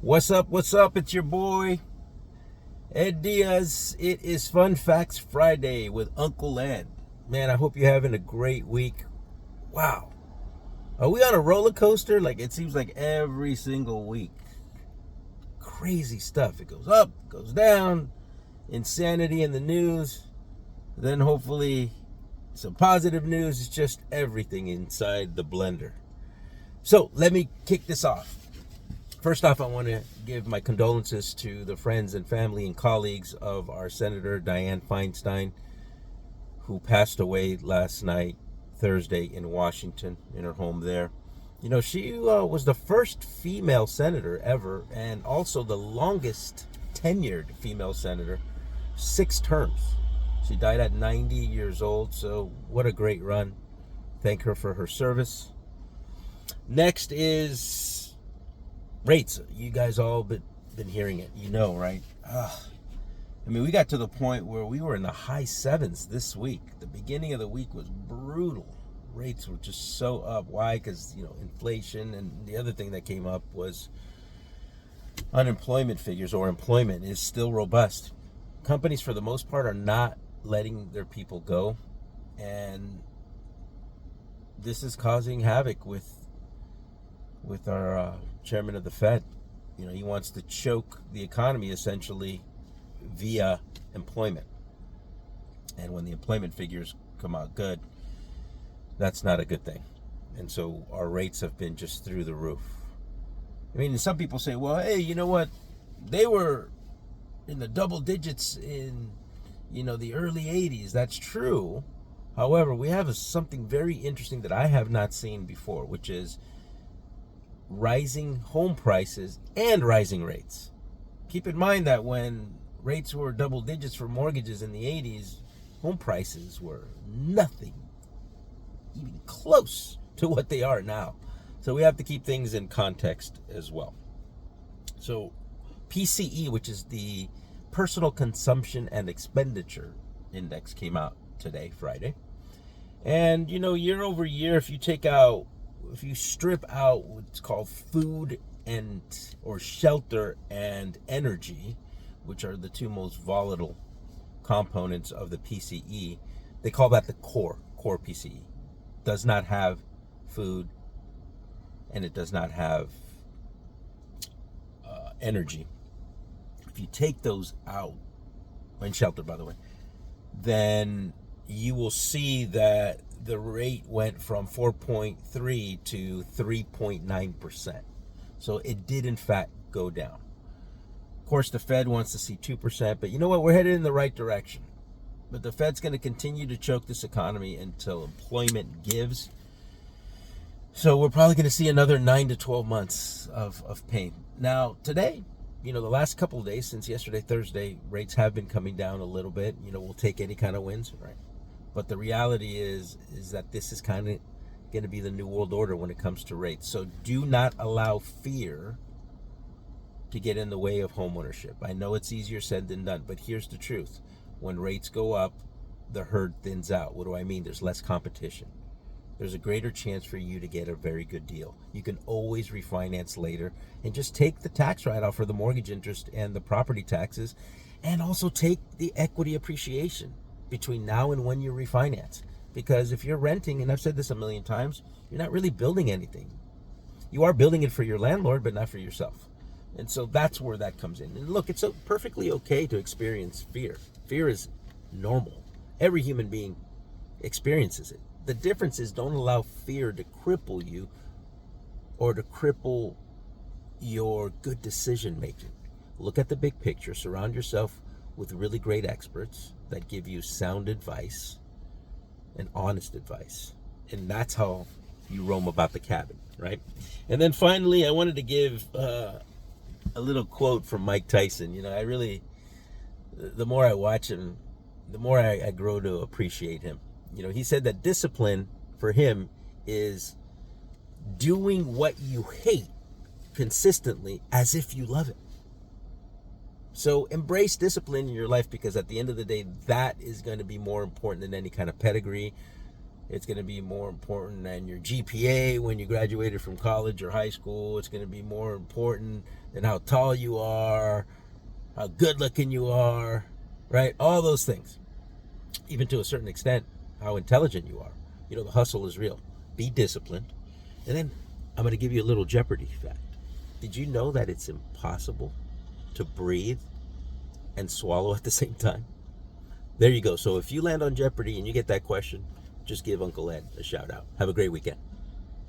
What's up? What's up? It's your boy, Ed Diaz. It is Fun Facts Friday with Uncle Ed. Man, I hope you're having a great week. Wow. Are we on a roller coaster? Like it seems like every single week. Crazy stuff. It goes up, goes down, insanity in the news. Then hopefully some positive news. It's just everything inside the blender. So let me kick this off. First off, I want to give my condolences to the friends and family and colleagues of our Senator Dianne Feinstein, who passed away last night, Thursday, in Washington, in her home there. You know, she was the first female senator ever, and also the longest tenured female senator, 6 terms. She died at 90 years old, so what a great run. Thank her for her service. Next is rates. You guys all been hearing it, right? I mean, we got to the point where we were in the high 7s this week. The beginning of the week was brutal. Rates were just so up. Why? Because, inflation, and the other thing that came up was unemployment figures, or employment is still robust. Companies, for the most part, are not letting their people go, and this is causing havoc with our chairman of the Fed. He wants to choke the economy essentially via employment. And when the employment figures come out good, that's not a good thing. And so our rates have been just through the roof. I mean, some people say, well, hey, you know what? They were in the double digits in, the early 80s. That's true. However, we have something very interesting that I have not seen before, which is rising home prices and rising rates. Keep in mind that when rates were double digits for mortgages in the 80s, home prices were nothing even close to what they are now. So we have to keep things in context as well. So PCE, which is the Personal Consumption and Expenditure Index, came out today, Friday. And, year over year, if you strip out what's called food or shelter and energy, which are the two most volatile components of the PCE, they call that the core PCE. Does not have food, and it does not have energy. If you take those out, and shelter, by the way, then you will see that the rate went from 4.3 to 3.9%. So it did, in fact, go down. Of course, the Fed wants to see 2%, but you know what? We're headed in the right direction. But the Fed's going to continue to choke this economy until employment gives. So we're probably going to see another 9 to 12 months of pain. Now, today, the last couple of days since yesterday, Thursday, rates have been coming down a little bit. We'll take any kind of wins, right? But the reality is that this is kind of going to be the new world order when it comes to rates. So do not allow fear to get in the way of homeownership. I know it's easier said than done, but here's the truth. When rates go up, the herd thins out. What do I mean? There's less competition. There's a greater chance for you to get a very good deal. You can always refinance later and just take the tax write-off for the mortgage interest and the property taxes, and also take the equity appreciation between now and when you refinance. Because if you're renting, and I've said this a million times, you're not really building anything. You are building it for your landlord, but not for yourself. And so that's where that comes in. And look, it's perfectly okay to experience fear. Fear is normal. Every human being experiences it. The difference is, don't allow fear to cripple you or to cripple your good decision making. Look at the big picture. Surround yourself with really great experts that give you sound advice and honest advice. And that's how you roam about the cabin, right? And then finally, I wanted to give a little quote from Mike Tyson. The more I watch him, the more I grow to appreciate him. He said that discipline for him is doing what you hate consistently as if you love it. So embrace discipline in your life, because at the end of the day, that is going to be more important than any kind of pedigree It's going to be more important than your GPA when you graduated from college or high school. It's going to be more important than how tall you are, how good looking you are, right? All those things. Even to a certain extent, how intelligent you are. You know, the hustle is real. Be disciplined. And then I'm going to give you a little Jeopardy fact. Did you know that it's impossible to breathe and swallow at the same time? There you go. So if you land on Jeopardy and you get that question, just give Uncle Ed a shout out. Have a great weekend.